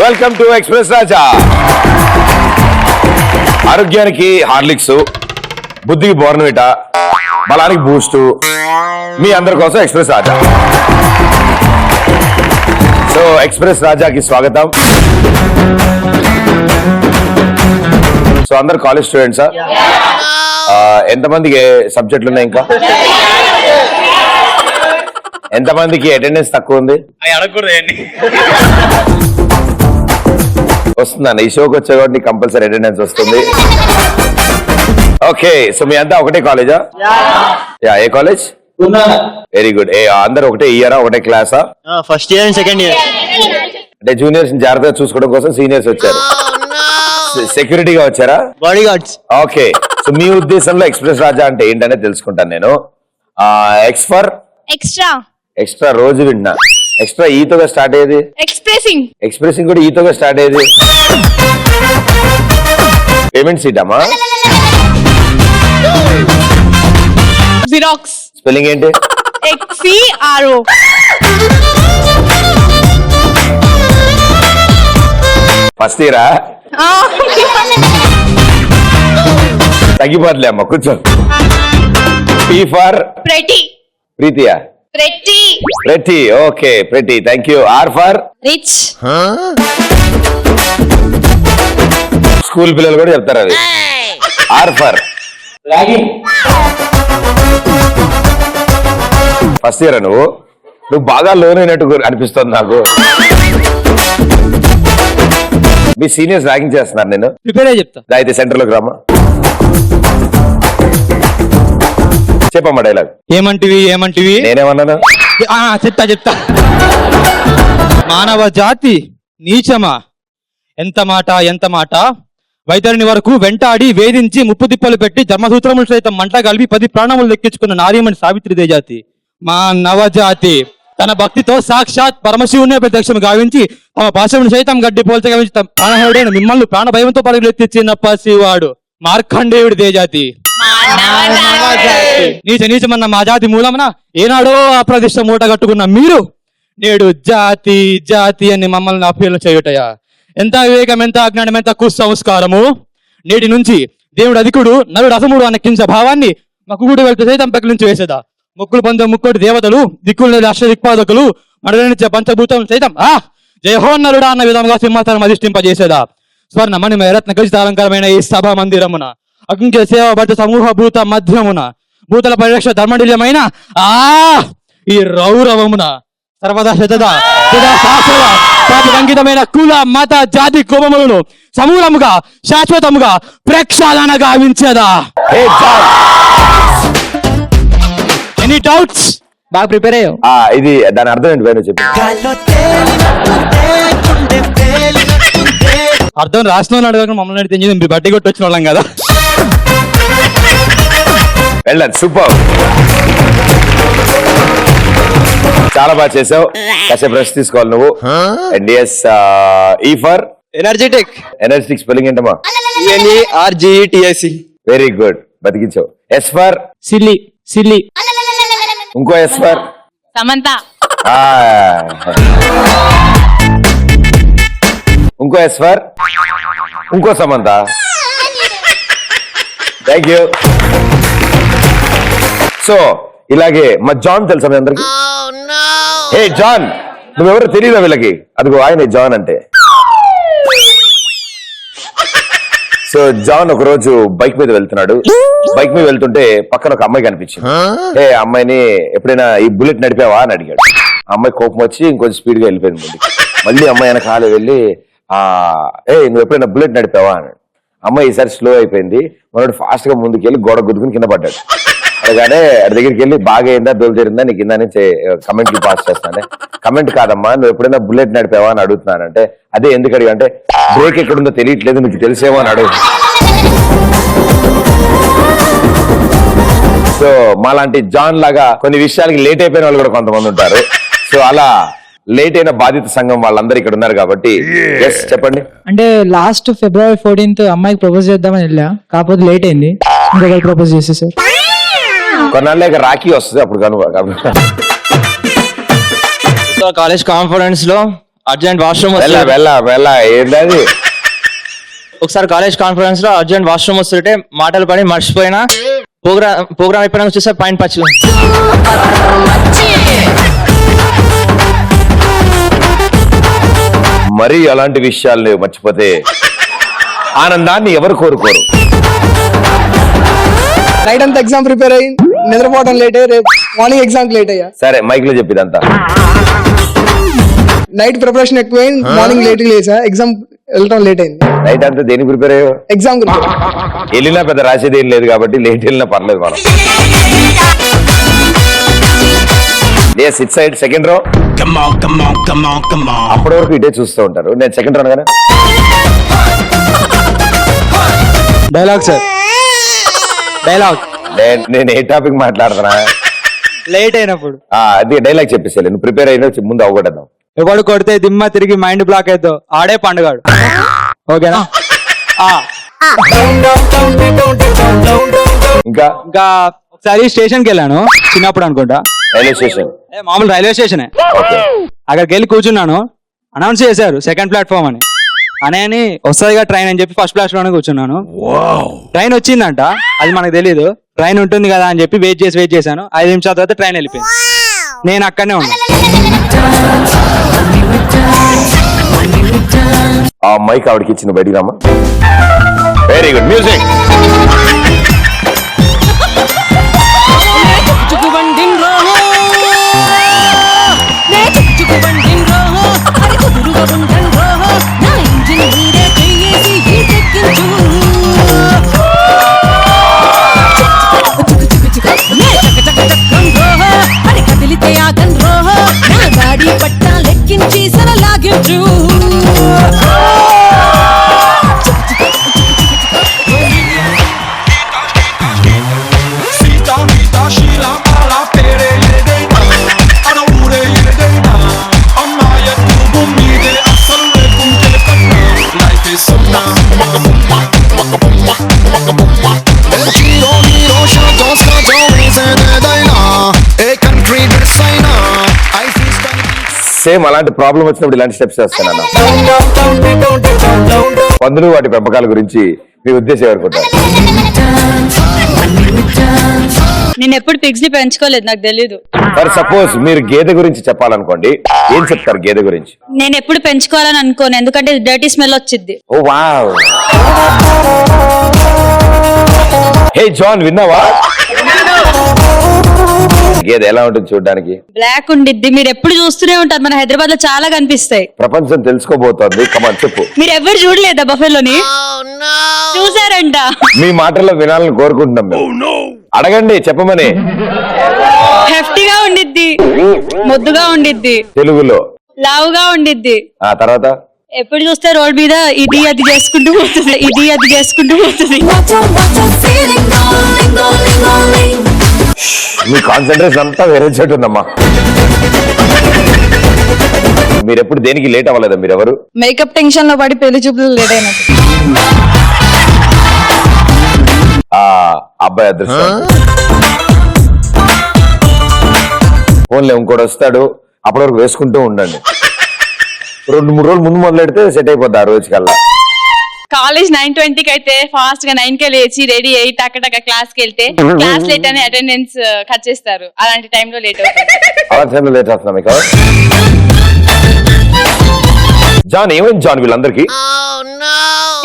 Welcome to express రాజా. ఆరోగ్యానికి Horlicks, బుద్ధికి బోర్నవిటా, బలానికి బూస్ట్, మీ అందరి కోసం ఎక్స్ప్రెస్ రాజా. సో ఎక్స్ప్రెస్ రాజాకి స్వాగతం. సో అందరు కాలేజ్ స్టూడెంట్సా? ఎంతమందికి సబ్జెక్టులు ఉన్నాయి? ఇంకా ఎంతమందికి అటెండెన్స్ తక్కువ ఉంది? వస్తుందన్న, ఈ షోకి వచ్చే కాబట్టి కంపల్సరీ అటెండెన్స్ వస్తుంది. ఓకే, సో మీ అంతా ఒకటే కాలేజా? ఏ కాలేజ్? Very good. అందరు ఒకటే ఇయరా, ఒకటే క్లాసా? First year and second year. అంటే జూనియర్స్ జాగ్రత్తగా చూసుకోవడం కోసం సీనియర్స్ వచ్చారు. సెక్యూరిటీగా వచ్చారా? Body guards. ఓకే, సో మీ ఉద్దేశంలో ఎక్స్ప్రెస్ రాజా అంటే ఏంటనే తెలుసుకుంటాను నేను. X for extra. ఎక్స్ట్రా రోజు విన్నా. ఎక్స్ట్రా ఈతోగా స్టార్ట్ అయ్యేది. ఎక్స్ప్రెసింగ్. ఎక్స్ప్రెసింగ్ కూడా ఈతోగా స్టార్ట్ అయ్యేది. పేమెంట్ సీట్ అమ్మా. జిరాక్స్. స్పెల్లింగ్ ఏంటి? XERO. ఫస్ట్ ఇయరా? తగ్గిపోతులే అమ్మ, కూర్చో. P for pretty. ప్రీతియా? Pretty. Pretty. Okay, pretty, thank you. R for rich. School పిల్లలు కూడా చెప్తారు అది. R for first year. నువ్వు బాగా లోన్ అయినట్టు అనిపిస్తుంది నాకు. మీ సీనియర్స్ ర్యాగింగ్ చేస్తున్నారు. నేను ప్రిపేర్ అయ్యి చెప్తా. అయితే సెంటర్ లోకి రామా, చెప్పమ్మా డైలాగ్. ఏమంటివి నేనేమన్నాను? చెప్తా. మానవ జాతి నీచమా, ఎంత మాట వైతరిని వరకు వెంటాడి వేధించి ముప్పు తిప్పలు పెట్టి ధర్మసూత్రములు సైతం మంట కలిపి 10 ప్రాణములు లెక్కించుకున్న నారీమణి సావిత్రిదే జాతి. మా నవజాతి తన భక్తితో సాక్షాత్ పరమశివునే ప్రత్యక్షం గావించి తమ పాశమును సైతం గడ్డి పోల్చ గావించి తమ ప్రాణహరుడైన మిమ్మల్ని ప్రాణ భయంతో పరుగులెత్తిచ్చిన పసివాడు మార్కండేయుడి దేజాతి. నీచమన్న మా జాతి మూలమున ఏనాడో అప్రదిష్ట మూట కట్టుకున్న మీరు నేడు జాతి జాతి అని మమ్మల్ని అపీలు చేయుటయా? ఎంత వివేకం, ఎంత అజ్ఞానం, ఎంత కుసంస్కారము! నేటి నుంచి దేవుడు అధికుడు, నరుడు అసముడు అన్న కించ భావాన్ని మక్కుగుడు వెళ్తే సైతం పెకిలించి వేసేదా. మొక్కులు పొందే ముక్కోటి దేవతలు, దిక్కులు రాష్ట్ర దిక్పాదకులు, మడలనిచ్చే పంచభూతం సైతం జయహోన్నరుడా అన్న విధంగా సింహాసనం అధిష్ఠింపజేసేదా. స్వర్ణ మణిమయ రత్న ఖచ్చిత అలంకారమైన ఈ సభా మందిరమున అగ్నిక సేవాబద్ధ సమూహ భూత మధ్యమున భూతల పరిరక్ష ధర్మడిల్యమైన ఈ రౌరవమున సర్వదా శతద అంకితమైన కుల మత జాతి కోపములను సమూలముగా శాశ్వతముగా ప్రక్షాళన గావించేదా. Any doubts? బాగా ప్రిపేర్ అయ్యావు. ఇది దాని అర్థం ఏంటి పైన చెప్పి. అర్థం రాసిన అడగక మమ్మల్ని అడిగితే మీరు బట్టి కొట్టి వచ్చిన వాళ్ళం కదా. వెళ్ళండి, సూపర్, చాలా బాగా చేసావు. కాసేపు రెస్ట్ తీసుకోవాలి నువ్వు. And S, E for energetic. Energetic spelling ఏంటమ్మా? ENERGETIC. వెరీ గుడ్, బతికించావు. S for silly. ఇంకో ఎస్ ఫర్ సమంత. ఇంకో ఎస్ ఫర్ ఇంకో సమంత. Thank you. సో ఇలాగే మా జాన్ తెలుసా మీ అందరికి? హే జాన్, నువ్వెవరో తెలియదా వీళ్ళకి? అదిగో ఆయన జాన్ అంటే. సో జాన్ ఒక రోజు బైక్ మీద వెళ్తున్నాడు. బైక్ మీద వెళ్తుంటే పక్కన ఒక అమ్మాయి కనిపించింది. హే, అమ్మాయిని ఎప్పుడైనా ఈ బుల్లెట్ నడిపావా అని అడిగాడు. ఆ అమ్మాయి కోపం వచ్చి ఇంకొంచెం స్పీడ్ గా వెళ్ళిపోయింది. మళ్ళీ అమ్మాయి వెనకాల వెళ్ళి నువ్వు ఎప్పుడైనా బుల్లెట్ నడిపావా అన్నాడు. అమ్మాయి ఈసారి స్లో అయిపోయింది. మనోడు ఫాస్ట్ గా ముందుకు వెళ్ళి గోడ గుద్దుకుని కింద పడ్డాడు. అలాగానే అడి దగ్గరికి వెళ్ళి బాగా అయిందా, దోలు జరిగిందా, నీకు కింద నుంచి కమెంట్ పాస్ చేస్తానే. కమెంట్ కాదమ్మా, నువ్వు ఎప్పుడైనా బుల్లెట్ నడిపావా అని అడుగుతున్నానంటే, అదే ఎందుకు అడిగా అంటే బ్రేక్ ఎక్కడుందో తెలియట్లేదు, నీకు తెలిసేమో అని అడుగు. సో మాలాంటి జాన్ లాగా కొన్ని విషయాలకి లేట్ అయిపోయిన వాళ్ళు కూడా కొంతమంది ఉంటారు. సో అలా లేట్ అయిన బాధిత సంఘం వాళ్ళందరూ ఇక్కడ ఉన్నారు కాబట్టి చెప్పండి. అంటే లాస్ట్ February 14th అమ్మాయికి ప్రపోజ్ చేద్దామని వెళ్ళా, కాకపోతే లేట్ అయింది, ఇంకొకరు ప్రపోజ్ చేసేసారు. కొన్నాళ్ళకి రాఖీ వస్తుంది అప్పుడు కాలేజ్ కాన్ఫరెన్స్ లో అర్జెంట్ వాష్రూమ్ వెళ్ళ ఏంటది? ఒకసారి కాలేజ్ కాన్ఫరెన్స్ లో అర్జెంట్ వాష్రూమ్ వస్తుంటే మాటలు పడి మర్చిపోయినా ప్రోగ్రామ్ అయిపోయినా చూస్తే పైన పచ్చి మరి అలాంటి విషయాలు మర్చిపోతే ఆనందాన్ని ఎవరు కోరుకోరు. నైట్ అంతా ఎగ్జామ్ ప్రిపేర్ అయ్యి నిద్రపోవడం లేట్ అయ్యి రేపు మార్నింగ్ ఎగ్జామ్ లేట్ అయ్యా. సరే మైక్ లో చెప్పిదంతా. నైట్ ప్రిపరేషన్ ఎక్కువైంది, మార్నింగ్ లేట్ లేసా, ఎగ్జామ్ వెళ్ళడం లేట్ అయింది. నైట్ అంతా దేనికి ప్రిపేర్ అయ్యో? ఎగ్జామ్ వెళ్ళినా పెద్ద రాసేది ఏం లేదు కాబట్టి లేట్ వెళ్ళినా పర్లేదు మనం. SIT side second row. అప్పటి వరకు ఇటే చూస్తూ ఉంటారు. నేను సెకండ్ రో కదా. Dialogue sir, dialogue. నేను ఏ టాపిక్ మాట్లాడుతున్నా? లేట్ అయినప్పుడు అది డైలాగ్ చెప్పేసాను. నువ్వు ప్రిపేర్ అయినా ముందు అవగొట్టేద్దాం. ఎవడు కొడితే దిమ్మ తిరిగి మైండ్ బ్లాక్ అవుతావు ఆడే పండుగాడు. ఓకేనా? ఇంకా ఇంకా ఒకసారి స్టేషన్ కి వెళ్ళాను చిన్నప్పుడు అనుకుంటా. Railway station? మామూలు రైల్వే స్టేషనే. అక్కడికి వెళ్ళి కూర్చున్నాను. అనౌన్స్ చేశారు సెకండ్ ప్లాట్ఫామ్ అని. అని వస్తుందిగా ట్రైన్ అని చెప్పి ఫస్ట్ ప్లాట్ఫామ్ లోనే కూర్చున్నాను. ట్రైన్ వచ్చిందంట, అది మనకు తెలియదు. ట్రైన్ ఉంటుంది కదా అని చెప్పి వెయిట్ చేశాను. 5 నిమిషాల తర్వాత ట్రైన్ వెళ్ళిపోయింది. నేను అక్కడనే ఉన్నా. ఆ మైక్ ఆవిడకి ఇచ్చిన బయటికి రామా. Very good. మ్యూజిక్. లెక్కించి సరలాగించు. సేమ్ అలాంటి ప్రాబ్లం వచ్చినప్పుడు ఇలాంటి స్టెప్స్ చేస్తాను. పందులు వాటి పెంపకాల గురించి మీ ఉద్దేశం ఏమనుకుంటారు? నేను ఎప్పుడు పిగ్స్ ని పెంచుకోలేదు, నాకు తెలీదు. ఫర్ సపోజ్ మీరు గేదె గురించి చెప్పాలనుకోండి, ఏం చెప్తారు గేదె గురించి? నేను ఎప్పుడు పెంచుకోవాలని అనుకోను, ఎందుకంటే డర్టీ స్మెల్ వచ్చింది. ఓ వావ్. హే జాన్, విన్నావా? గేదె ఎలా ఉంటుంది చూడడానికి? బ్లాక్ ఉండిద్ది. మీరు ఎప్పుడు చూస్తూనే ఉంటారు, మన హైదరాబాద్ లో చాలా కనిపిస్తాయి. ప్రపంచం తెలుసుకోబోతోంది. కమాన్ చెప్పు. మీరు ఎవరు చూడలేదా బఫెలోని? చూసారంట. మీ మాటల్లో వినాలని కోరుకుంటున్నాం మేము. అడగండి, చెప్పమని. హెఫ్టీగా ఉండిద్ది, మొద్దుగా ఉండిద్ది, తెలుగులో లావుగా ఉండిద్ది. ఆ తర్వాత ఎప్పుడు చూస్తే రోడ్ మీద ఇది అది చేసుకుంటూ పోతుంది, ఇది అది చేసుకుంటూ పోతుంది. మీ కాన్సన్ట్రేషన్ అంతా వేరే చోటు ఉందమ్మా. మీరు ఎప్పుడు దేనికి లేట్ అవ్వలేదా? మీరెవరు? మేకప్ టెన్షన్ లో పడి పెళ్లి చూపులు లేట్ అయినట్టు. ఆ అబ్బాయి అదృష్టం. ఫోన్లో ఇంకోటి వస్తాడు, అప్పటి వరకు వేసుకుంటూ ఉండండి. 2-3 రోజులు ముందు మొదలెడితే సెట్ అయిపోద్ది ఆ రోజు కల్లా. కాలేజ్ 9:20కి అయితే ఫాస్ట్ గా 9కే లేచి రెడీ అయ్యి టక్క క్లాస్ కి వెళ్తే క్లాస్ లేట్ అని అటెండెన్స్ కట్ చేస్తారు. అలాంటి టైంలో లేట్ అవుతుంది. అలాంటి టైంలో లేట్ అవుతున్నా మీకు? జాన్, ఏమైంది జాన్ వీళ్ళందరికీ?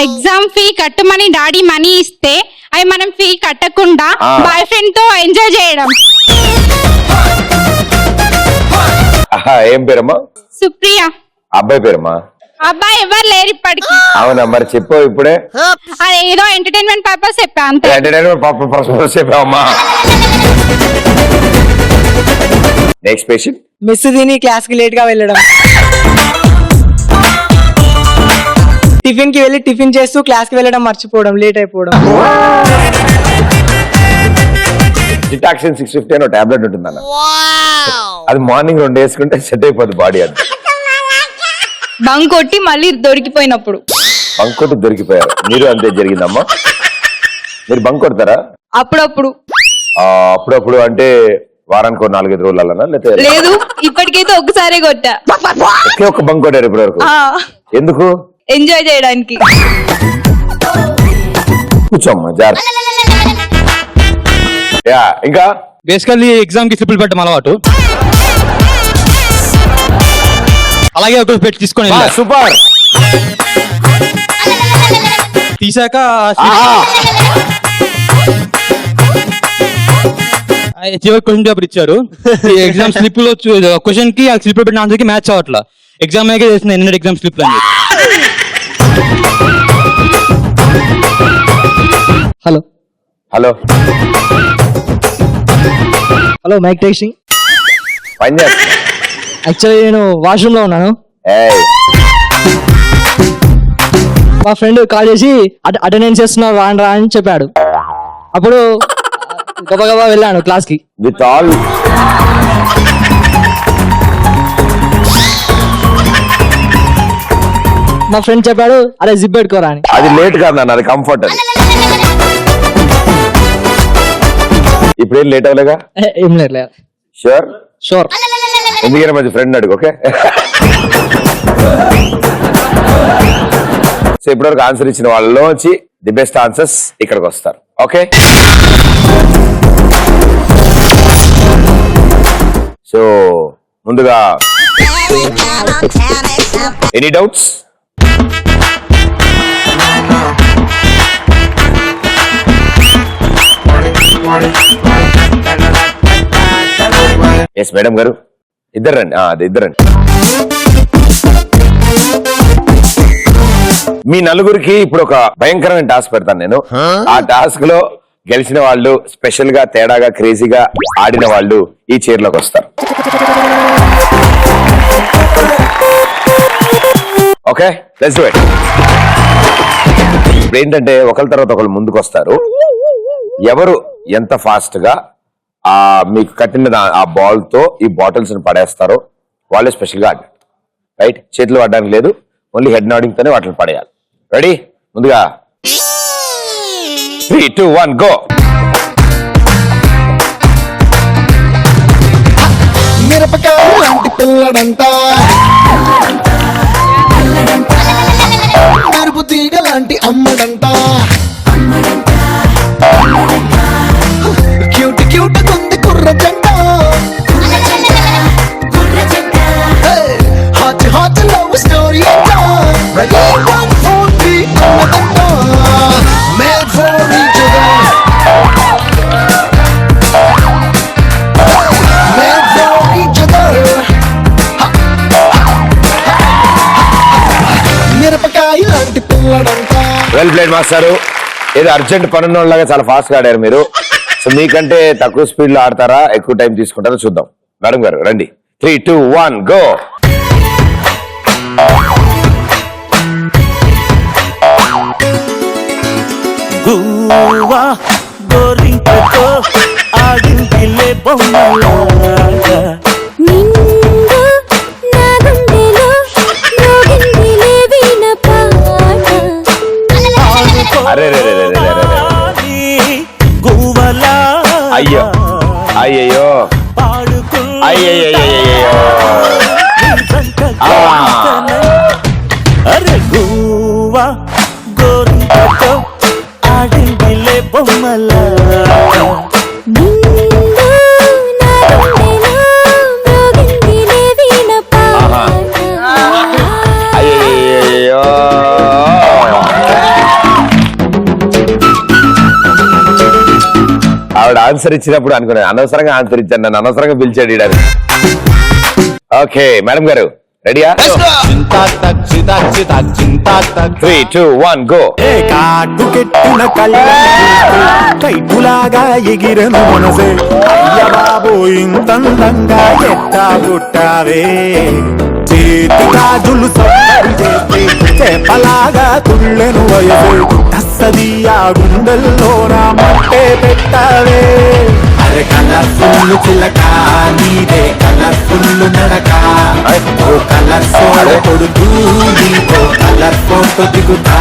ఎగ్జామ్ ఫీ కట్టమని డాడీ మనీ ఇస్తే అవి మనం ఫీ కట్టకుండా బాయ్ ఫ్రెండ్ తో ఎంజాయ్ చేయడం. ఏం పేరమ్మా? సుప్రియ. అబ్బాయి పేరమ్మా? అబ్బాయి ఎవరు లేరు ఇప్పటికి. అవునా, మరి చెప్పు ఇప్పుడే. అదేదో ఎంటర్టైన్మెంట్ పర్పస్ చెప్పా అంతే. చెప్పావమ్మా. Next patient. మిస్ తిని క్లాస్ కి లేట్ గా వెళ్ళడం. టిఫిన్ కి వెళ్ళి టిఫిన్ చేస్తూ క్లాస్ కి వెళ్ళడం మర్చిపోవడం, లేట్ అయిపోవడం. జిటాక్సిన్ 650 అని టాబ్లెట్ ఉంటుందన్న, అది మార్నింగ్ 2 వేసుకుంటే సెట్ అయిపోద్ది బాడీ. అది బంక్ కొట్టి మళ్ళీ దొరికిపోయినప్పుడు. బంక్ కొట్టి దొరికిపోయారు మీరు? అంతే జరిగిందమ్మా. మీరు బంక్ కొడతారా? అప్పుడప్పుడు. అప్పుడప్పుడు అంటే వారానికి 4-5 రోజులన్నా లేకపోతే లేదు ఇప్పటికైతే ఒక్కసారే కొట్టా. ఒకే ఒక్క బంక్ కొట్టారు ఇప్పటి వరకు. ఎందుకు? ఎంజాయ్ చేయడానికి. కూర్చోమ్మా జాగ్రత్త. యా ఇంకా బేసికల్లీ ఎగ్జామ్ కి స్లిప్పులు పెట్టడం అలవాటు. అలాగే ఒక పెట్టి తీసుకొని వెళ్ళా. సూపర్. తీసాక చివరి క్వశ్చన్ పేపర్ ఇచ్చారు. ఎగ్జామ్ స్లిప్ లో క్వశ్చన్ కి ఆ స్లిప్ పెట్టిన ఆన్సర్ కి మ్యాచ్ అవ్వట్లా. ఎగ్జామ్ అయితే చేసిన ఎన్ని ఎగ్జామ్ స్లిప్ అని. Hello hello hello mike testing. పని చేస్తా. యాక్చువల్లీ నేను వాష్రూమ్ లో ఉన్నాను. ఏయ్ మా ఫ్రెండ్ కాల్ చేసి అటెండెన్స్ చేస్తున్నారు రా అని చెప్పాడు. అప్పుడు గబగబా వెళ్ళాను క్లాస్ కి. విత్ ఆల్ మా ఫ్రెండ్ చెప్పాడు అరే జిప్ పెట్టుకోరా అని. అది లేట్ కాదు నాన్న, అది కంఫర్ట్. అది ఇప్పుడేం లేట్ అవ్వలేగా? ఏం లేదు. Sure sure. ఎందుకైనా మంచి ఫ్రెండ్ అడుగు. ఓకే సో ఇప్పటివరకు ఆన్సర్ ఇచ్చిన వాళ్ళలోంచి ది బెస్ట్ ఆన్సర్స్ ఇక్కడికి వస్తారు. ఓకే సో ముందుగా ఎనీ డౌట్స్? ఎస్ మేడం గారు ఇద్దరు రండి. అది ఇద్దరు రండి. మీ నలుగురికి ఇప్పుడు ఒక భయంకరమైన టాస్క్ పెడతాను నేను. ఆ టాస్క్ లో గెలిచిన వాళ్ళు, స్పెషల్ గా తేడాగా క్రేజీగా ఆడిన వాళ్ళు ఈ చైర్లోకి వస్తారు. Okay let's do it. ఇప్పుడు ఏంటంటే ఒకరి తర్వాత ఒకరు ముందుకు వస్తారు. ఎవరు ఎంత ఫాస్ట్ గా మీకు కట్టిన ఆ బాల్ తో ఈ బాటిల్స్ పడేస్తారో వాళ్ళే స్పెషల్ గా ఆడారు. రైట్? చేతులు పడడానికి లేదు, ఓన్లీ హెడ్ నాడింగ్ తోనే వాటిని పడేయాలి. రెడీ? ముందుగా 3, 2, 1 గో. మిరపకాయ లాంటి పిల్లడంట, కరుపు తీగ లాంటి అమ్మడంట, క్యూట్ క్యూట్ కొంది కుర్ర జంట, హాట్ హాట్ లవ్ స్టోరీ అంట, రెడీ 1, 4, 3 అమ్మడంట, made for each other, made for each other. మిరపకాయ లాంటి పిల్లడంట. వెల్ ప్లేడ్ మాస్టారు. ఏదో అర్జెంట్ పనున్నోళ్ళగా చాలా ఫాస్ట్ గా ఆడారు మీరు. సో మీకంటే తక్కువ స్పీడ్ లో ఆడతారా, ఎక్కువ టైం తీసుకుంటారో చూద్దాం. మేడం గారు రండి. 3, 2, 1 గో. గువ్వా గోరింకతో ఆడిందిలే బొమ్మలాగా, నిండు నా గుండెలో మోగిందిలే వీణ పాట. అరే రే రే రే రే రే రే. గువ్వలా అయ్యో అయ్యయ్యో అయ్యయ్యో. అరే గువ్వా గోరింకతో ఆడిందిలే బొమ్మలాగా, నిండు నా గుండెలో మోగిందిలే వీణ పాట. అయ్యయ్యో. ఆవిడ ఆన్సర్ ఇచ్చినప్పుడు అనుకున్నాను అనవసరంగా ఆన్సర్ ఇచ్చాను, నన్ను అనవసరంగా పిలిచాడు ఈడ. ఓకే మేడం గారు రెడీయా? 3, 2, 1 గో. కాటు కెట్టిన కళ్ళ కైటులాగా ఎగిరను మనసే, అయ్య బాబు ఇంతందంగా ఎట్టా పుట్టావే, చేతి గాజులు సొప్పరి చేసి చేపలాగా తుళ్ళెను వయసు, తస్సది ఆ గుండెల్లో నా మట్టే పెట్టావే. అరే కలర్ఫుల్ చిలక నీదే కలర్ఫుల్ నడక, ఓ కలర్ కలర్ సోడ కొడుకు నీతో కలర్ ఫోటో దిగుతా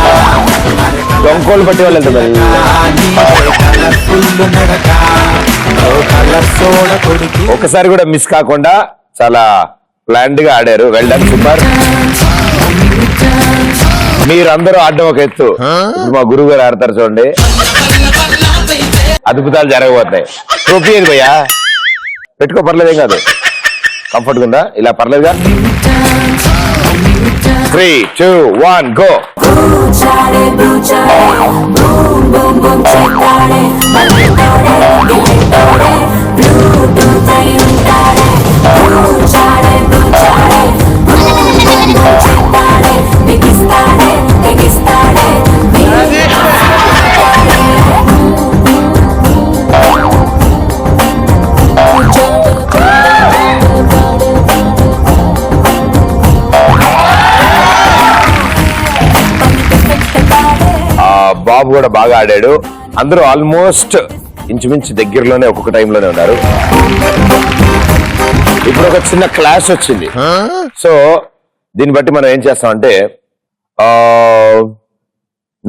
దొంగోళ్ళు పట్టి వాళ్ళు వెళ్తారు కలర్ఫుల్ నడక కలర్ సోడ కొడుకు. ఒకసారి కూడా మిస్ కాకుండా చాలా ప్లాన్డ్ గా ఆడారు. Well done, super. మీరందరూ ఆడడం ఒక ఎత్తు, ఇప్పుడు మా గురువు గారు ఆడతారు చూడండి, అద్భుతాలు జరగబోతాయి. ట్రోఫీ ఏది భయ్యా? పెట్టుకో, పర్లేదేం కాదు, కంఫర్ట్ ఉందా? ఇలా పర్లేదుగా. 3, 2, 1 గో. బాబు కూడా బాగా ఆడాడు. అందరూ ఆల్మోస్ట్ ఇంచుమించు దగ్గరలోనే ఒక్కొక్క టైంలోనే ఉన్నారు. ఇప్పుడు ఒక చిన్న క్లాష్ వచ్చింది. సో దీన్ని బట్టి మనం ఏం చేస్తామంటే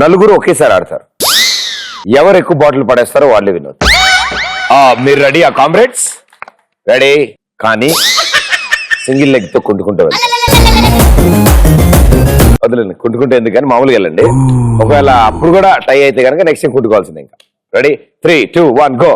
నలుగురు ఒకేసారి ఆడతారు. ఎవరు ఎక్కువ బాటిల్ పడేస్తారో వాళ్ళే వినరు. మీరు రెడీ? ఆ కామ్రేడ్స్ రెడీ? కానీ సింగిల్ లెగ్ తో కుంటుకుంటూ వెళ్ళండి. వదిలేండి, కుంటుకుంటే ఎందుకని మామూలుగా వెళ్ళండి. ఒకవేళ అప్పుడు కూడా టై అయితే కనుక నెక్స్ట్ టైం కుంటుకోవాల్సింది. ఇంకా రెడీ? 3, 2, 1 గో.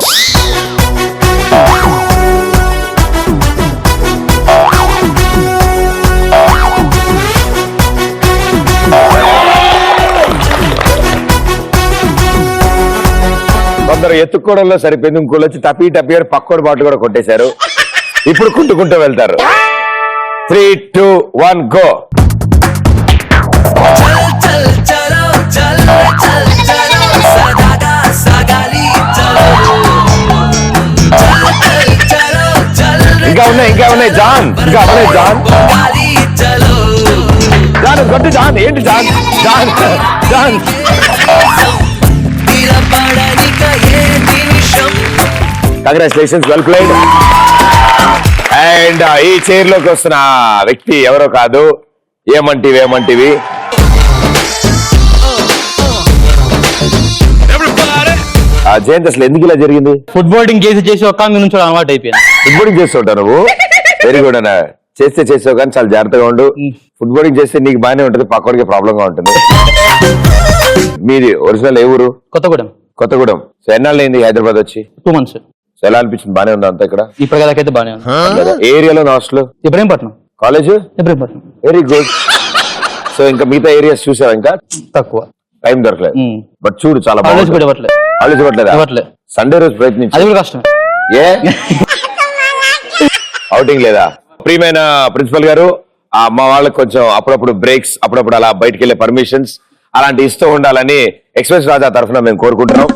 కొందరు ఎత్తుక్కోవడంలో సరిపోయింది, ఇంకోళ్ళు వచ్చి టపీ టపీ అని పక్కోడి బాటిల్ కూడా కొట్టేశారు. ఇప్పుడు కుంటుకుంటూ వెళ్తారు. 3, 2, 1 గో. ఇంకా ఉన్నాయి జాన్, ఇంకా అవలే జాన్. జాన్ గట్టు జాన్. ఏంటి జాన్? జాన్ జాన్ కంగ్రాచులేషన్స్, వెల్ ప్లేడ్. అండ్ ఈ చైర్ లోకి వస్తున్న వ్యక్తి ఎవరో కాదు, ఏమంటివి జయంత్. అసలు ఎందుకు ఇలా జరిగింది? ఫుట్బాలింగ్ చేసి ఒక్క నుంచి అలవాటు అయిపోయింది. ఫుట్బాలింగ్ చేస్తుంటావు నువ్వు? వెరీ గుడ్ అన్న. చేసావు కానీ చాలా జాగ్రత్తగా ఉండు. ఫుట్బాలింగ్ చేస్తే నీకు బాగానే ఉంటుంది, పక్కడికి ప్రాబ్లం గా ఉంటుంది. మీది ఒరిజినల్ ఏ ఊరు? కొత్తగూడెం. సో ఎన్నాళ్ళు అయింది హైదరాబాద్ వచ్చి? 2 months. సో ఎలా అనిపించింది? బానే ఉందా అంతా ఇక్కడ? ఇప్పటికైతే బానే ఉంది. ఏ ఏరియాలో hostel? Ibrahimpatnam college. Ibrahimpatnam. Very good. So ఇంకా మిగతా ఏరియాస్ చూసావా? ఇంకా తక్కువ టైం దొరకలేదు. బట్ చూడు చాలా కాలేజ్ కూడా ఇవ్వట్లేదు. కాలేజ్ ఇవ్వట్లేదా? సండే రోజు ప్రయత్నించు. అది కూడా కష్టం. ఏ అవుటింగ్ లేదా? ప్రియమైన ప్రిన్సిపల్ గారు, మా వాళ్ళకి కొంచెం అప్పుడప్పుడు బ్రేక్స్, అప్పుడప్పుడు అలా బయటకు వెళ్లే పర్మిషన్స్ అలాంటి ఇస్తూ ఉండాలని ఎక్స్ప్రెస్ రాజా తరఫున మేము కోరుకుంటున్నాం.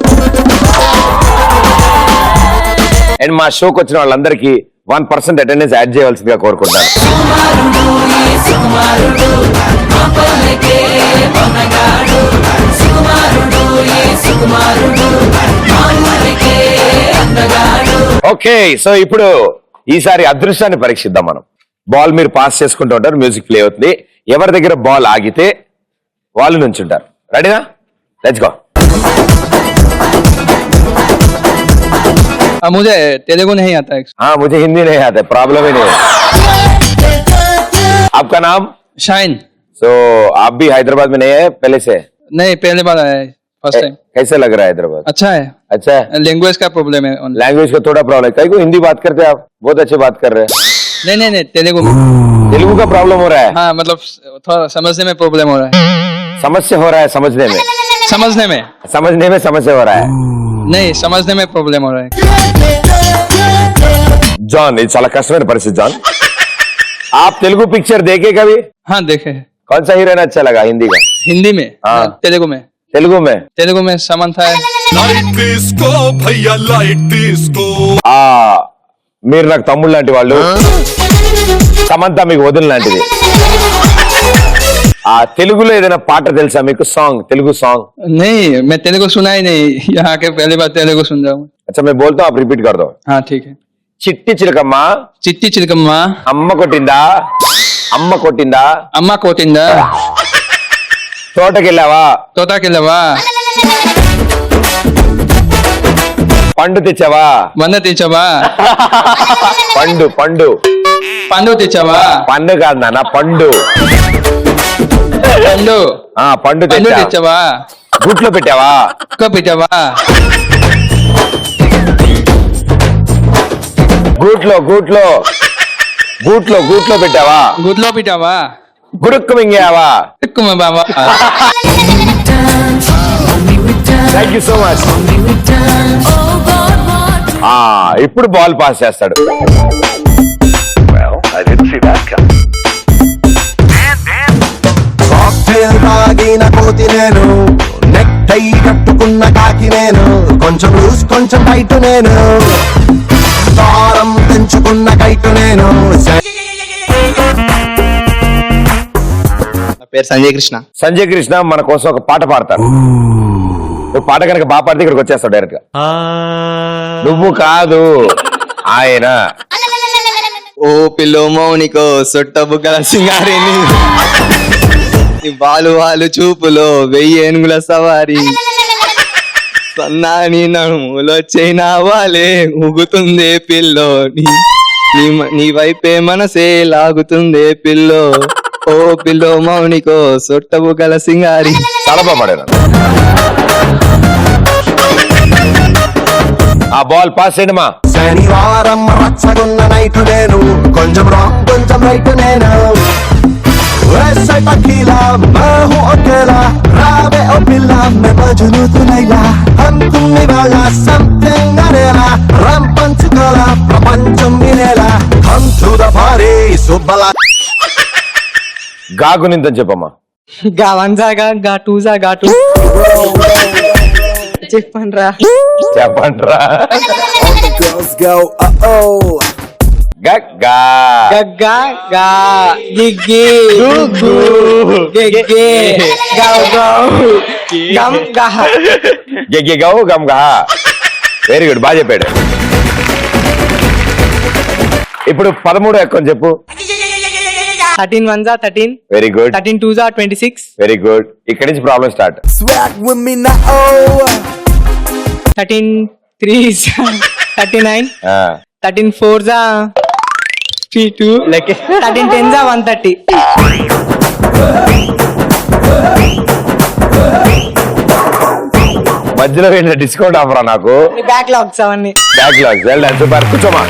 అండ్ మా షోకి వచ్చిన వాళ్ళందరికీ 1% అటెండెన్స్ యాడ్ చేయవలసిందిగా కోరుకుంటాను. ఓకే, సో ఇప్పుడు ఈసారి అదృష్టాన్ని పరీక్షిద్దాం మనం. బాల్ మీరు పాస్ చేసుకుంటూ ఉంటారు, మ్యూజిక్ ప్లే అవుతుంది. ఎవరి దగ్గర బాల్ ఆగితే వాళ్ళు నుంచి ఉంటారు. రెడీనా? Let's go. मुझे तेलुगु नहीं आता है. हाँ, मुझे हिंदी नहीं आता, प्रॉब्लम ही नहीं है. आपका नाम? शाइन. सो आप भी हैदराबाद में नहीं है पहले से? नहीं, पहले बार आया है, फर्स्ट टाइम. कैसे लग रहा है हैदराबाद? अच्छा है. अच्छा है. लैंग्वेज का प्रॉब्लम है. लैंग्वेज का थोड़ा प्रॉब्लम है. कहीं को हिंदी बात करते हैं आप, बहुत अच्छे बात कर रहे हैं. नहीं, तेलुगु में. तेलुगु का प्रॉब्लम हो रहा है? हाँ, मतलब थोड़ा समझने में प्रॉब्लम हो रहा है. समस्या हो रहा है समझने में? समझने में समस्या हो रहा है. नहीं, समझने में प्रॉब्लम हो रहा है. जॉन, ये చాలా కష్టమైన పరిస్థితి. जॉन, आप तेलुगु पिक्चर देखे कभी? हाँ, देखे. कौन सा हीरोइन अच्छा लगा हिंदी का? हिंदी में? हाँ. तेलुगु में. तेलुगु में समंथा है. మీరు నాకు తమ్ముళ్ళు లాంటి వాళ్ళు, సమంత మీకు వదిన లాంటిది. ఆ తెలుగులో ఏదైనా పాట తెలుసా మీకు? Song, Telugu song? नहीं, मैं तेलुगु सुना ही नहीं. यहाँ के पहली बार तेलुगु सुन रहा हूँ. अच्छा, मैं बोलता हूँ, आप रिपीट कर दो. हाँ, ठीक है. చిట్టి చిలకమ్మ चिट्टी चिलकम्मा అమ్మ కొట్టిందా అమ్మ కొట్టిందా? అమ్మ కోతిందా? తోటకెళ్ళావా? తోటకెళ్ళవా? పండు తెచ్చావా? వంద తెచ్చావా? పండు పండు పండు తెచ్చావా? పండు కాదు నాన్న, పండు. పండు పండు పండు తెచ్చా. తెచ్చావా? గుట్లో పెట్టావా? పెట్టావా? గూట్లో గూట్లో గూట్లో గూట్లో పెట్టావా? గుడ్లో పెట్టావా? గుడుక్కు మింగావా? ఎక్కువ బాబా. Thank you so much. ఇప్పుడు బాల్ పాస్ చేస్తాడు. కాక్టైల్ తాగిన కోతి నేను, నెక్ టై కట్టుకున్న కాకి నేను, కొంచెం లూస్ కొంచెం టైట్ నేను, దారం తెంచుకున్న కైటు నేను. నా పేరు సంజయ్ కృష్ణ. సంజయ్ కృష్ణ మన కోసం ఒక పాట పాడతారు. నువ్వు పాట కనుక బాగా పాడితే ఇక్కడికి వచ్చేస్తావు డైరెక్ట్ గా. నువ్వు కాదు, ఆయన. ఓ పిల్లో మౌనికో సొట్ట బుగ్గల సింగారిని, నీ వాలు వాలు చూపులో 1000 ఏనుగుల సవారి, సన్నాని నడుములో చైనా వాలే ఊగుతుందే పిల్లో, నీ వైపే మనసే లాగుతుందే పిల్లో. ఓ పిల్లో మౌనికో సొట్ట బుగ్గల సింగారి. చాలా బాగా పాడారు. ఆ బాల్ పాస్ చేయండి మా. శనివారం రచ్చగున్న నైటు నేను, కొంచెం రాంగ్ కొంచెం రైట్ నేను, वैसे टकीला मैं हूँ अकेला, रावे ओ पिल्ला मैं मजनू तू लैला, हम तुम निभाया something अरेला, रम पंचकोला प्रपंचम मिलेला, come to the party Subala. గాగు నిందని చెప్పమ్మా. గా 1 జాగా గా 2 జాగా 2 చెప్పండ్రా. చెప్పండ్రా. Girls go oh గగ్గా గగ్గా గా గిగ్గి గుగ్గు గిగ్గి గౌ గౌ గమ్ గహ. గెగ్గి గౌ గమ్ గా. వెరీ గుడ్, బాగా చెప్పాడు. ఇప్పుడు 13 ఎక్కువ చెప్పు. 13 1 జా 13, వెరీ గుడ్, 13 2 జా 26, వెరీ గుడ్. ఇక్కడి నుంచి problem start. swag with me now. 13 3 జా 39, 13 4 జా 32, 13 10 జా 130. మధ్యలో ఏంటంటే డిస్కౌంట్ ఆఫరా నాకు? బ్యాక్ లాగ్స్ అవన్నీ. Backlogs. Well done, super. కూర్చోమా.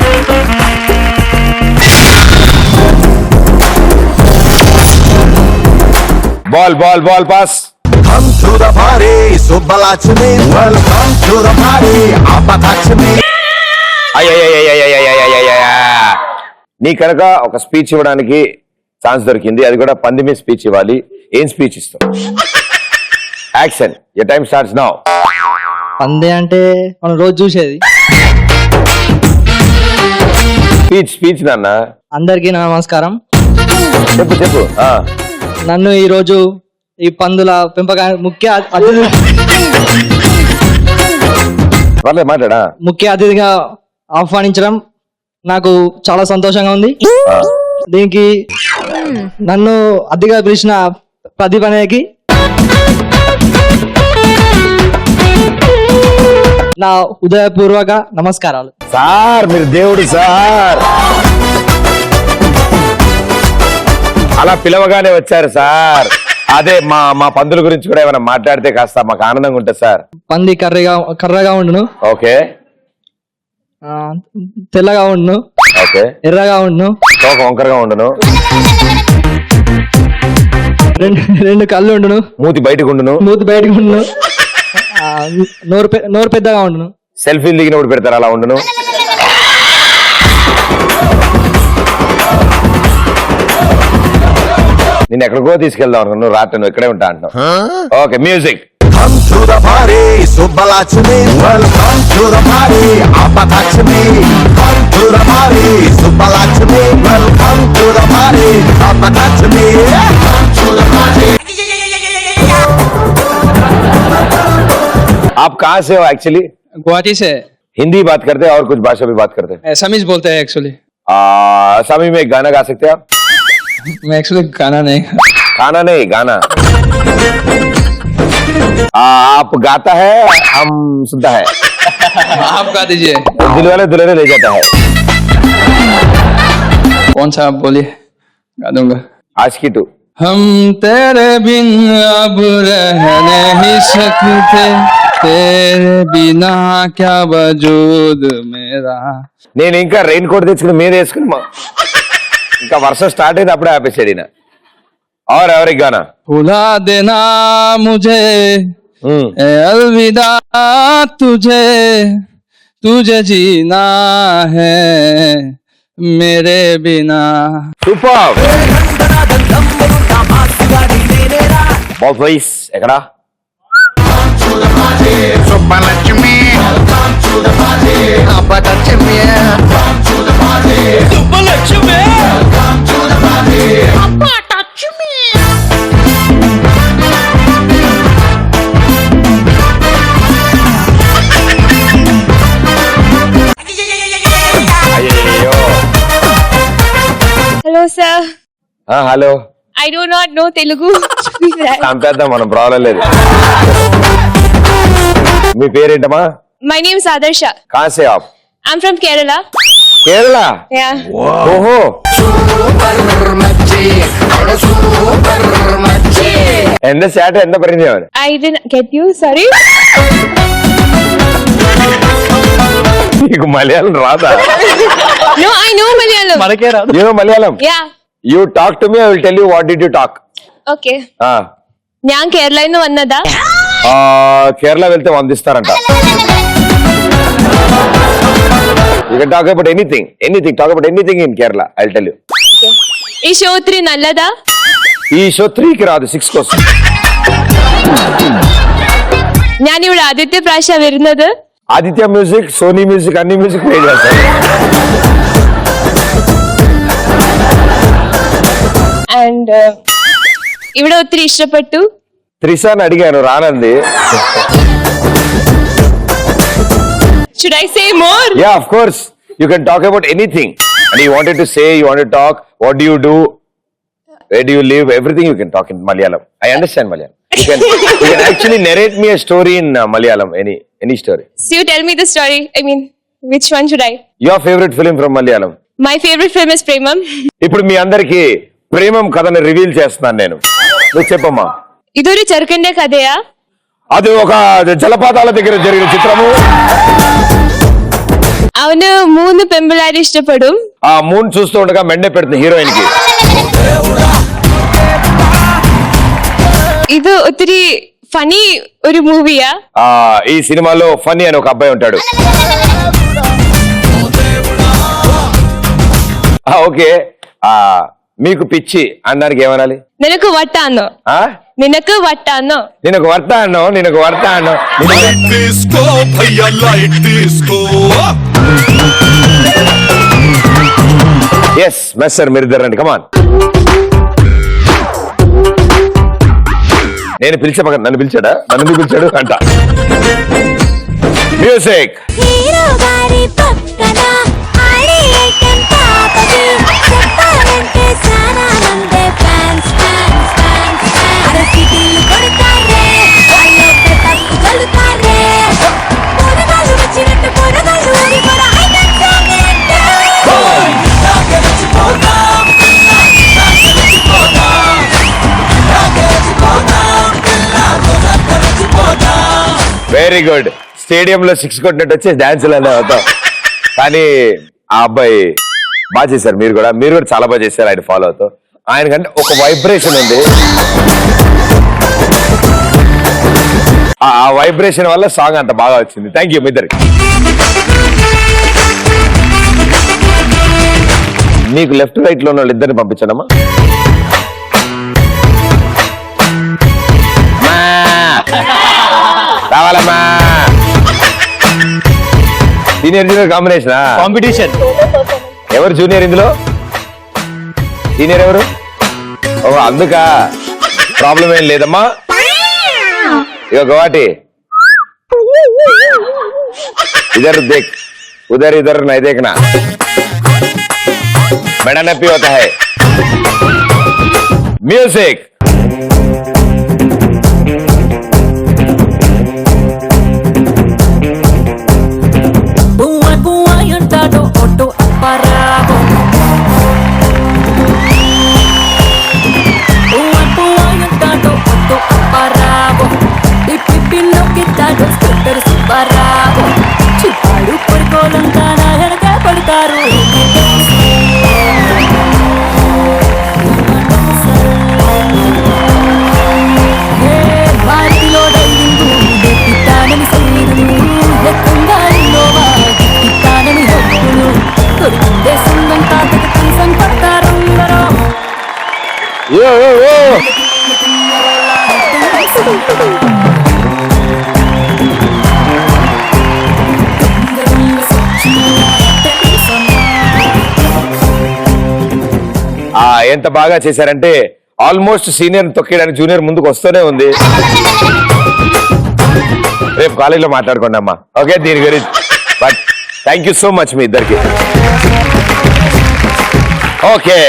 Ball ball ball pass. Come to the party Subbalakshmi, welcome to the party Appatakshmi. నీ కనుక ఒక స్పీచ్ ఇవ్వడానికి ఛాన్స్ దొరికింది, అది కూడా పంది మీద స్పీచ్ ఇవ్వాలి. ఏం స్పీచ్ ఇస్తావు? Action. Your time starts now. పందే అంటే మనం రోజు చూసేది. స్పీచ్ స్పీచ్ నాన్న. అందరికీ నమస్కారం. చెప్పు చెప్పు. నన్ను ఈ రోజు ఈ పందుల పెంపకాయ మాట్లాడా ముఖ్య అతిథిగా ఆహ్వానించడం నాకు చాలా సంతోషంగా ఉంది. దీనికి నన్ను అతిథిగా పిలిచిన ప్రదీప్ అనేకి నా హృదయపూర్వక నమస్కారాలు. సార్ మీరు దేవుడు సార్. అలా పిలవగానే వచ్చారు సార్. అదే మా పందుల గురించి కూడా ఏమైనా మాట్లాడితే కాస్త మాకు ఆనందంగా ఉంటుంది సార్. పంది కర్రగా ఉండును. ఓకే. తెల్లగా ఉండును. ఓకే. ఎర్రగా ఉండును. తోక వంకరగా ఉండును. రెండు కళ్ళు ఉండును. మూతి బయటకు ఉండును. ఉండును. నోరు పెద్దగా ఉండును. సెల్ఫీలు దిగినప్పుడు పెడతారు అలా ఉండును. నేను ఎక్కడికో తీసుకెళ్దాం అనుకున్నా, నువ్వు రాత్రి నువ్వు ఇక్కడే ఉంటా అంటున్నావు. Okay, music. Come to the party Subbalakshmi, welcome to the party Appatakshmi. Come to the party Subbalakshmi, welcome to the party Appatakshmi. Come to the party. आप कहाँ से हो एक्चुअली? गुवाहाटी से। हिंदी बात करते हैं और कुछ भाषा भी बात करते हैं? असमीज बोलते हैं एक्चुअली। असमी में एक गाना गा सकते हैं आप? मैं एक्चुअली गाना नहीं गाना नहीं गाना आप गाता है हम सुनता है आप गा दीजिए दिल वाले दुल्हने ले जाता है कौन सा आप बोलिए गा दूंगा आज की 2 हम तेरे बिन अब रह नहीं सकते तेरे बिना क्या वजूद मेरा నేను ఇంకా రెయిన్ కోట్ తెచ్చుకుని మీద వేసుకుని ఇంకా వర్షం స్టార్ట్ అయింది అప్పుడే ఆపేసాడు ఈయన और ఎవరికి గానా भुला देना मुझे ए अलविदा तुझे तुझे जीना है मेरे बिना సూపర్ బాస్ వాయిస్ ఎక్కడా సుబ్బలక్ష్మి అబ్బలక్ష్మి అయ్యో hello sir, hello I do not know Telugu. చంపేద్దాం మనం ప్రాబ్లం లేదు మీ పేరేంటమ్మా మై నేమ్ ఇస్ ఆదర్శ. కాసే ఆప్ I'm from Kerala. Kerala yeah. ఓహో ఎంత శాట ఎంత పరిచయం I didn't get you, sorry. నీకు మలయాళం రాదా నో, ఐ నో మలయాళం. మనకే రాదు. You know Malayalam? Yeah. You talk to me, I will tell you what did you talk. Okay. ഞാൻ കേരളയിൽ നിന്ന് വന്നതാ. కేరళ వెళ్తే వందిస్తారంట. You can talk about anything. Talk about anything in Kerala. I'll tell you. Okay. ఈ show 3 నల్లదా? ఈ show 3 కి రాదు, 6 కోసం. ഞാനിവിടെ ആദിത്യ പ്രാവശ്യ വരുന്നത്. ఆదిత్య మ్యూజిక్, సోనీ మ్యూజిక్, అన్ని మ్యూజిక్ ప్లే చేస్తారు. అండ్ ഇവിടെ ഒത്തിരി ఇష్టപ്പെട്ടു. త్రిషాని అడిగాను రానంది. Should I say more? Yeah, of course. You can talk about anything. And you wanted to say, you want to talk, what do you do? Where do you live? Everything you can talk in Malayalam. I understand Malayalam. You can actually narrate me a story in Malayalam, any story. So you tell me the story. I mean, which one should I? Your favorite film from Malayalam? My favorite film is Premam. ఇప్పుడు మీ అందరికి ప్రేమం కథని reveal చేస్తున్నాను నేను. నువ్వు చెప్పమ్మా. ఇదొരു చెరుకండే కథయా? అది ఒక జలపాతాల దగ్గర జరిగిన చిత్రము. അവന് 3 പെമ്പിളാരെ ഇഷ്ടപ്പെടും. ఆ మూన్ చూస్తూ ఉండగా మెండే పెడుతుంది హీరోయిన్ కి. ഇത് ഒത്തിരി ఫనీ ഒരു మూవీయా? ఈ సినిమాలో ఫన్నీ అని ఒక అబ్బాయి ఉంటాడు. ఓకే, మీకు పిచ్చి అనడానికి ఏమనాలి? నినకు వట్టానో. నినకు వట్టానో. నినకు వర్తానో, నినకు వర్తానో. తీసుకో భయ్యా లైట్ తీసుకో. ఎస్ మెస్సర్, మీరు రండి, కమాన్. నేను పిలిచా, నన్ను పిలిచాడా? నన్ను పిలిచాడు అంట. మ్యూజిక్. హీరో గారి పక్కన ఆడే ఐటెం పాపకి చెప్పాలంటే చాలా మందే ఫ్యాన్స్ ఫ్యాన్స్ ఫ్యాన్స్ అరసిటీలు కొడతారే, వాళ్ళొక్క తప్పు చల్లుతారే, పొరగాళ్ళు వచ్చినట్టు పొరగాళ్ళు ఊరి పొర ఐటెం సాంగ్ అంటే వెరీ గుడ్. స్టేడియంలో 6 కొట్టినట్టు వచ్చి డాన్సులు అనే అవుతాం. కానీ ఆ అబ్బాయి బాగా చేశారు. మీరు కూడా చాలా బాగా చేశారు. ఆయన ఫాలో అవుతాం. ఆయనకంటే ఒక వైబ్రేషన్ ఉంది. ఆ వైబ్రేషన్ వల్ల సాంగ్ అంత బాగా వచ్చింది. థ్యాంక్ యూ మీ ఇద్దరికి. మీకు లెఫ్ట్ రైట్ లో ఉన్న వాళ్ళు ఇద్దరిని పంపించడమ్మా. రావాలమ్మా. Senior junior competition. ఎవరు జూనియర్ ఇందులో? సీనియర్ ఎవరు? ఓ అందుక ప్రాబ్లం ఏం లేదమ్మా. ఇక గవాటి ఇదర్ దేక్, ఉదర్ ఇదర్ నై దేఖ్నా, బడా నొప్పి హోతా హై. మ్యూజిక్. అంటాడు ఒట్టు అప్పారావు అంటాడు ఒట్టు అప్పారావు పిన్నొక్కిస్తాడు స్కూటర్ సుబ్బారావు చిప్పాడు పడుకోలంతా నా వెనక పడతారు భారతిలో డైరింగు పిట్టానని సైదులు ఎక్కంగా ఇన్నోవా పిట్టానని హక్కులు దొరికిందే సుందం తాతకి కనీసం పడతారు అందరూ ఎంత బాగా చేశారంటే ఆల్మోస్ట్ సీనియర్ తొక్కేయడానికి జూనియర్ ముందుకు వస్తూనే ఉంది. రేపు కాలేజీలో మాట్లాడుకోండి అమ్మా. ఓకే, దీని గురించి. But thank you so much మీ ఇద్దరికి. ఓకే,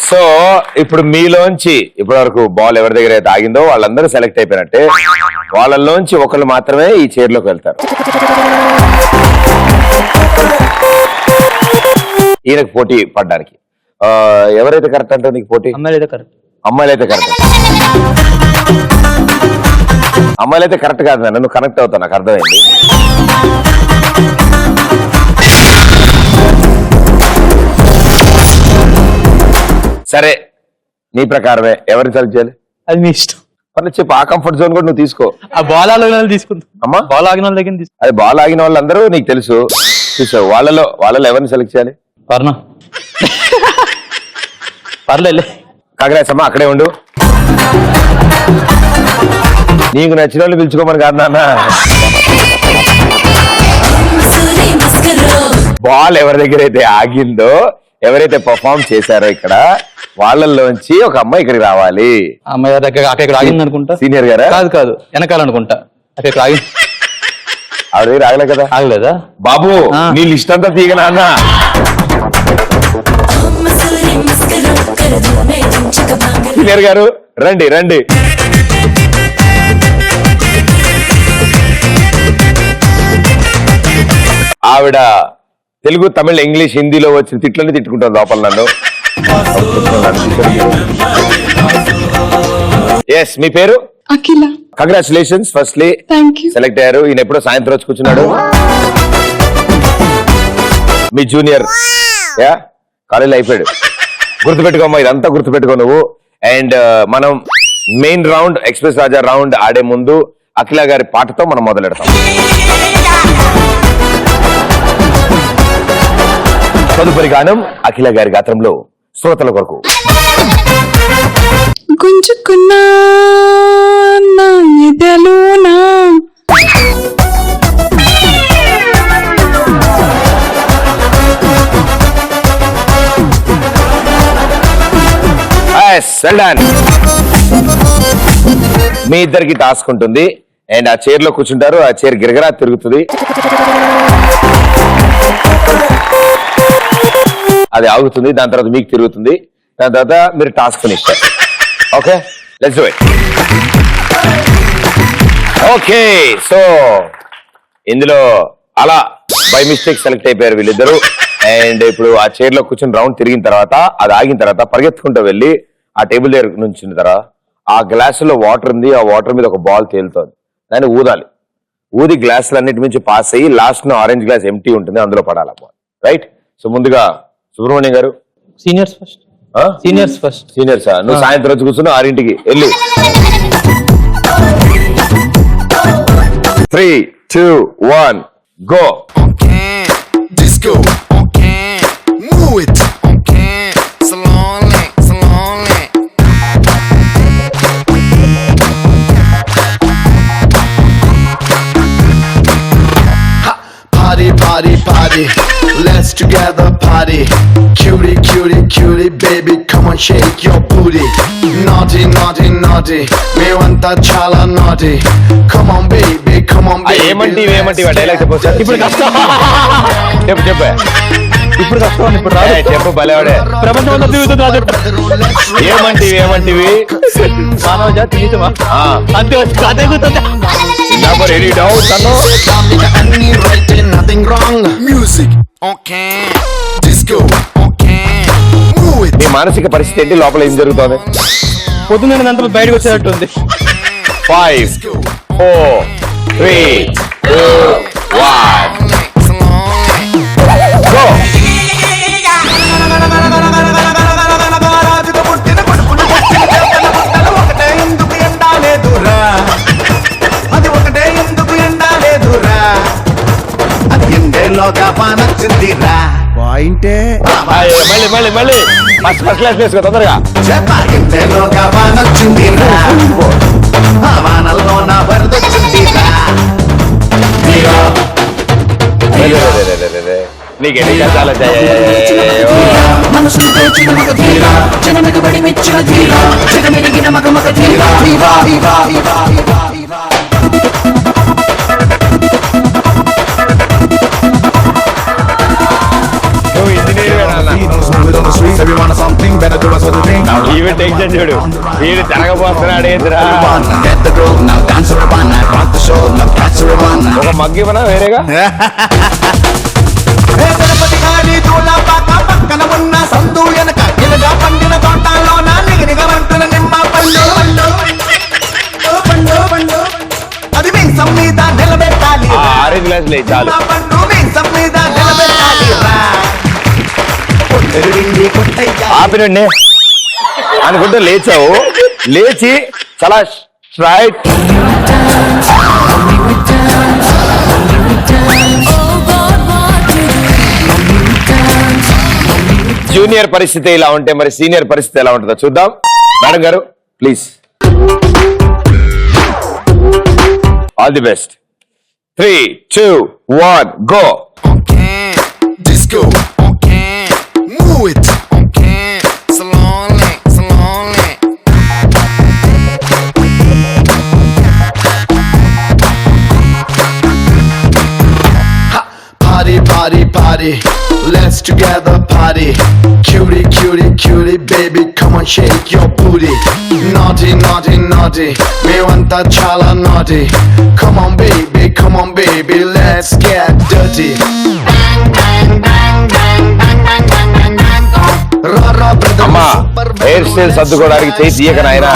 సో ఇప్పుడు మీలోంచి ఇప్పటి వరకు బాల్ ఎవరి దగ్గర అయితే ఆగిందో వాళ్ళందరూ సెలెక్ట్ అయిపోయినట్టే. వాళ్ళలోంచి ఒకళ్ళు మాత్రమే ఈ చైర్లోకి వెళ్తారు. ఈయనకు పోటీ పడ్డానికి ఎవరైతే కరెక్ట్ అంటే నీకు పోటీ? అమ్మాయిలు కరెక్ట్. అమ్మాయిలైతే కరెక్ట్. అమ్మాయిలైతే కరెక్ట్ కాదు, నన్ను కనెక్ట్ అవుతాను, నాకు అర్థమైంది. సరే, నీ ప్రకారమే ఎవరిని సెలెక్ట్ చేయాలి? అది మీ ఇష్టం. పర్లేదు చెప్పు, ఆ కంఫర్ట్ జోన్ కూడా నువ్వు తీసుకో. ఆ బాల్ ఆగిన వాళ్ళు తీసుకుంటాం. అమ్మా, బాల్ ఆగిన వాళ్ళ దగ్గర తీసుకో. అది బాల్ ఆగిన వాళ్ళందరూ నీకు తెలుసు, చూసావు. వాళ్ళలో ఎవరిని సెలెక్ట్ చేయాలి? పర్ణ. పర్లేదు. కాంగ్రెస్ అమ్మా, అక్కడే ఉండు. నీకు నచ్చిన వాళ్ళు పిలుచుకోమని కాదు నాన్న. బాల్ ఎవరి దగ్గర అయితే ఆగిందో, ఎవరైతే పర్ఫార్మ్ చేశారో ఇక్కడ, వాళ్ళల్లోంచి ఒక అమ్మాయి ఇక్కడికి రావాలి. అమ్మాయి దగ్గర అక్కడ ఆగింది అనుకుంటా. సీనియర్ గారా? కాదు వెనకాల అనుకుంటా. అక్కడ ఆగింది. ఆవిడ దగ్గర ఆగలే కదా? ఆగలేదా బాబు? నీ లిస్ట్ అంతా తీగ నాన్న. సీనియర్ గారు రండి. ఆవిడ తెలుగు, తమిళ, ఇంగ్లీష్, హిందీలో వచ్చిన తిట్లన్నీ తిట్టుకుంటాను లోపల నన్ను. ఎస్, మీ పేరు? అఖిల. కంగ్రాచులేషన్స్ ఫస్ట్లీ, సెలెక్ట్ అయ్యారు. ఈయన ఎప్పుడో సాయంత్రం వచ్చి కూర్చున్నాడు. మీ జూనియర్ కాలేజీలో అయిపోయాడు. గుర్తుపెట్టుకోమ్మా, ఇదంతా గుర్తుపెట్టుకో నువ్వు. అండ్ మనం మెయిన్ రౌండ్, ఎక్స్ప్రెస్ రాజా రౌండ్ ఆడే ముందు అఖిల గారి పాటతో మనం మొదలెడతాం. తదుపరి గానం అఖిల గారి గాత్రంలో శ్రోతల కొరకు. గుంజుకున్నా నా ఎదలోనా మీ ఇద్దరికి టాస్క్ ఉంటుంది. అండ్ ఆ చైర్ లో కూర్చుంటారు. ఆ చైర్ గిరగరా తిరుగుతుంది. అది ఆగుతుంది, దాని తర్వాత మీకు తిరుగుతుంది, దాని తర్వాత మీరు task finish. Okay, let's do it. Okay, so ఇందులో అలా బై మిస్టేక్ సెలెక్ట్ అయిపోయారు వీళ్ళిద్దరు. అండ్ ఇప్పుడు ఆ చైర్ లో కూర్చొని రౌండ్ తిరిగిన తర్వాత, అది ఆగిన తర్వాత పరిగెత్తుకుంటూ వెళ్ళి ఆ టేబుల్ దగ్గర నుంచి తర్వాత ఆ గ్లాసులో వాటర్ ఉంది. ఆ వాటర్ మీద ఒక బాల్ తేలుతోంది. దాన్ని ఊదాలి. ఊది గ్లాసులన్నిటి నుంచి పాస్ అయ్యి లాస్ట్ లో ఆరెంజ్ గ్లాస్ ఎంటీ ఉంటుంది, అందులో పడాలి బాల్. రైట్? సో ముందుగా సుబ్రహ్మణ్యం గారు. Seniors first. సీనియర్సా? నువ్వు సాయంత్రం వచ్చి కూర్చున్నావు 6ంటికి వెళ్ళి. 3, 2, 1 go. Disco, move it. Slowly. Party, let's together party. Cutie, baby, come on, shake your booty. Naughty, naughty, naughty. మేమంతా చాలా naughty. Come on, baby, come on, baby. ఏమంటి డైలాగ్ చెప్పు సార్. ఇప్పుడు కష్టం చెప్పు ఇప్పుడు కష్టం ఇప్పుడు రాదు. చెప్పు భలేవాడే. ప్రపంచం అంతా తిరుగుతుంది రాజు. ఏమంటివి మానవ జాతి జీవితమా అంతే అదే గుర్తుంది. నెవర్ ఎనీ డౌట్ అన్నో. అన్ని right, nothing wrong. Music, okay. Disco, okay. Move it. నీ మానసిక పరిస్థితి ఏంటి? లోపల ఏం జరుగుతోంది? పొద్దున్న అంతా బయటకు వచ్చేటట్టు ఉంది. 5 4 3 2 1 go. అది ఒకటే ఎందుకు ఎండాలేదురా, అది ఎండేలోగా పానొచ్చిందిరా. పాయింటే మళ్ళీ ఫస్ట్ క్లాస్ వేసుకో తొందరగా. చెప్ప ఎండేలోగా పానొచ్చిందిరా, ఆ వానల్లో నా వరదొచ్చిందిరా. నీకెన్ని కష్టాలు మనసులతో చిన్నమగ ధీరా జనమెగబడి మెచ్చిన ధీరా జగమెరిగిన మగమగ ధీరా ధీరా ధీరా ధీరా ధీరా. నువ్వు ఇంజనీర్ ఈవెన్ టెన్షన్ చూడు. వీడు తిరగబోస్తున్నాడు ఏంద్రా. ఒక మగ్గి మన వేరేగా పక్కన ఉన్న సందు వెనక ఇలాగా పండిన తోటలో నా నిగనిగమంటున్న నిమ్మ పండు అది మీసం మీద నిలబెట్టాలి. 6 గ్లాసులు చాలు. పండు మీసం మీద నిలబెట్టాలి. ఆపినండి అనుకుంటూ లేచావు. లేచి చాలా స్ట్రైట్ జూనియర్ పరిస్థితి ఇలా ఉంటే మరి సీనియర్ పరిస్థితి ఎలా ఉంటుందో చూద్దాం. మేడం గారు please. All the best. 3 2 1 go. Disco, okay. Move it, okay. Slowly, slowly. Party, party, party. Let's together party. Cutie, cutie, cutie, baby, come on, shake your booty. Naughty, naughty, naughty. మేమంతా చాలా naughty. Come on, baby, let's get dirty. అమ్మా hair style సర్దుకోవడానికి చేయి తీయక నాయనా.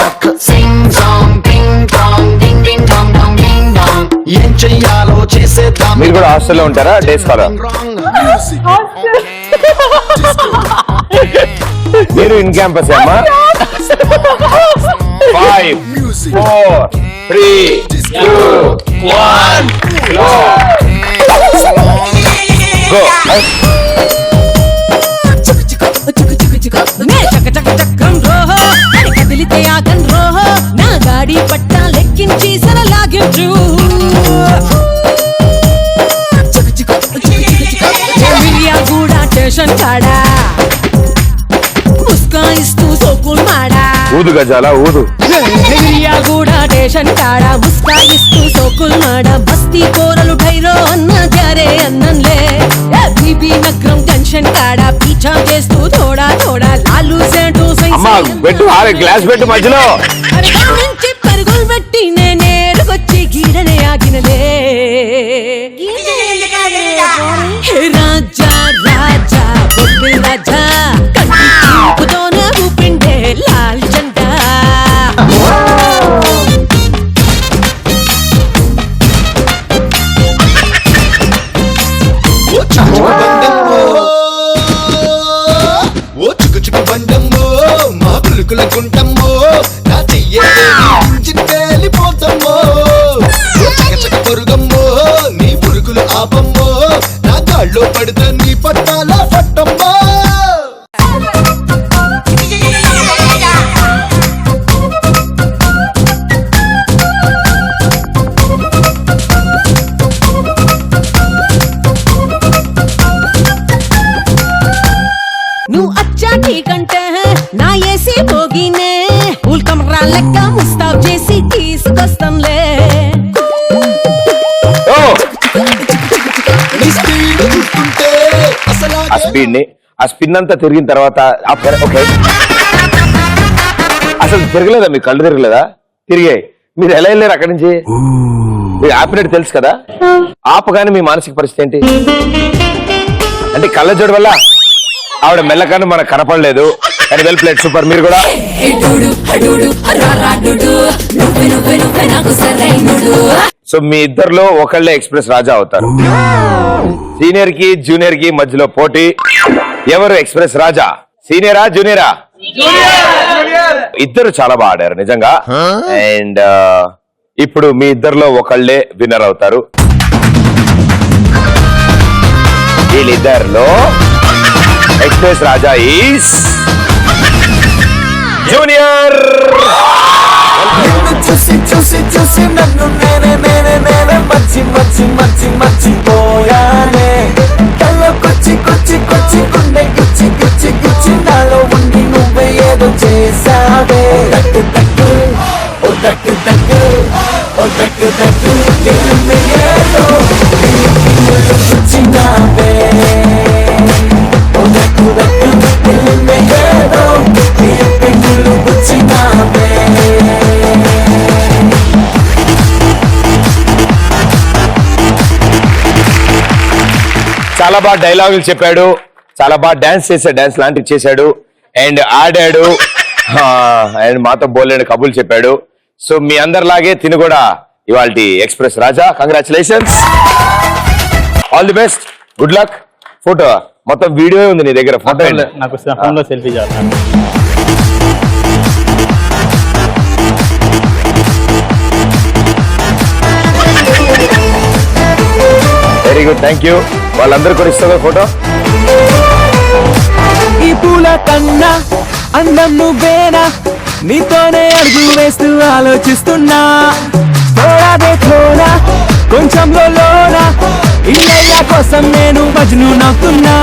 ఏం చెయ్యాలో చేసేద్దాం. మీరు కూడా హాస్టల్లో ఉంటారా? డేస్ కారా? మీరు ఇన్ క్యాంపస్ అమ్మా. 5 4 3 2 1 go. కదిలితే ఆగన్ రోహో నా గాడి పట్టా లెక్కించి సరలాగించు కూడా స్టేషన్ కాడా ముస్కాయిస్తూ సోకుల్ మాడా. ఊదు గజాల ఊదు. కూడా స్టేషన్ కాడా ముస్కాయిస్తూ సోకుల్ మాడా. బస్తీ కూరలు ఢైరో అన్న జారే అన్నంలే. బీబీ నగరం టెన్షన్ కాడా పీచా చేస్తూ థోడా థోడా లాలు సేటు అమ్మా పెట్టు గ్లాస్ పెట్టు మధ్యలో. నుంచి పరుగులు పెట్టి నేనేరుకొచ్చి గీడనే ఆగినలే. రాజా రాజా బొబ్బి రాజా కంటితోనే ఊపిండే లాల్ జెండా. ఓ చుకు చుకు బండమ్మో మా పులుకుల గుంటమ్మో నా చెయ్యేలిపోతమ్మో. ఓ చక చక పొరుగమ్మో నీ పురుగులు ఆపమ్మో నా కాళ్ళు పడితే నీ పట్టాల పట్టమ్మో. నువ్వు అచ్చాటి కంటే నా జోగినే ఉల్కం రాళ్ళెక్క ముస్తాబ్ చేసి తీసుకొస్తాంలే ఓ ఆ స్పీడ్ ని ఆ స్పిన్ అంతా తిరిగిన తర్వాత ఓకే అసలు తిరగలేదా మీ కళ్ళు తిరగలేదా తిరిగాయి మీరు ఎలా వెళ్ళారు అక్కడి నుంచి మీరు ఆపినట్టు తెలుసు కదా ఆపగానే మీ మానసిక పరిస్థితి ఏంటి అంటే కళ్ళజోడు వల్ల ఆవిడ మెల్లగానే మనకు కనపడలేదు కానీ వెల్ ప్లేట్ సూపర్ మీరు కూడా సో మీ ఇద్దరులో ఒకళ్ళే ఎక్స్ప్రెస్ రాజా అవుతారు సీనియర్ కి జూనియర్ కి మధ్యలో పోటీ ఎవరు ఎక్స్ప్రెస్ రాజా సీనియరా జూనియరా ఇద్దరు చాలా బాగా ఆడారు నిజంగా అండ్ ఇప్పుడు మీ ఇద్దరులో ఒకళ్ళే విన్నర్ అవుతారు వీళ్ళిద్దరిలో ఎక్స్ప్రెస్ రాజా ఈస్ జూనియర్ చూసి చూసి చూసి నన్ను నేనే మర్చిపోయానే కల్లో కొచ్చి గుండె గుచ్చి నాలో ఉండి నువ్వే ఏదో చేసావే తట్టు ఓ తట్టు ఓ తట్టు ఏదో గుచ్చినావే ఓ తట్టు ఏదో గుచ్చినావే చాలా బాగా డైలాగులు చెప్పాడు చాలా బాగా డాన్స్ చేశాడు డాన్స్ లాంటివి చేశాడు అండ్ ఆడాడు అండ్ మాతో బోలేడు కబుర్లు చెప్పాడు సో మీ అందరిలాగే తిను కూడా ఇవాళ express Raja congratulations all the best good luck photo మొత్తం వీడియో ఉంది నీ దగ్గర ఫోటో నాకు ఫోన్ లో సెల్ఫీ చేయాలి వెరీ గుడ్ థ్యాంక్ యూ వాళ్ళందరూ కూడా ఇస్తారా ఫోటో ఈ పూల కన్నా అందం నువ్వేనా నీతోనే అడుగు వేస్తూ ఆలోచిస్తున్నా కొంచెంలో లోనా ఇళ్ళ కోసం నేను మజ్ను నవ్వుతున్నా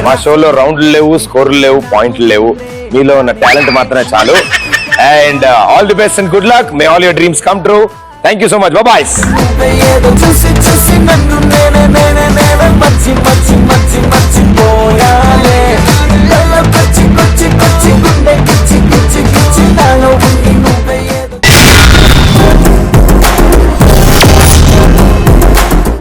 మా షోలో రౌండ్లు లేవు స్కోర్లు లేవు పాయింట్లు లేవు మీలో ఉన్న టాలెంట్ మాత్రమే చాలు and all the best and good luck may all your dreams come true thank you so much bye చూసి నన్ను నేనే మర్చి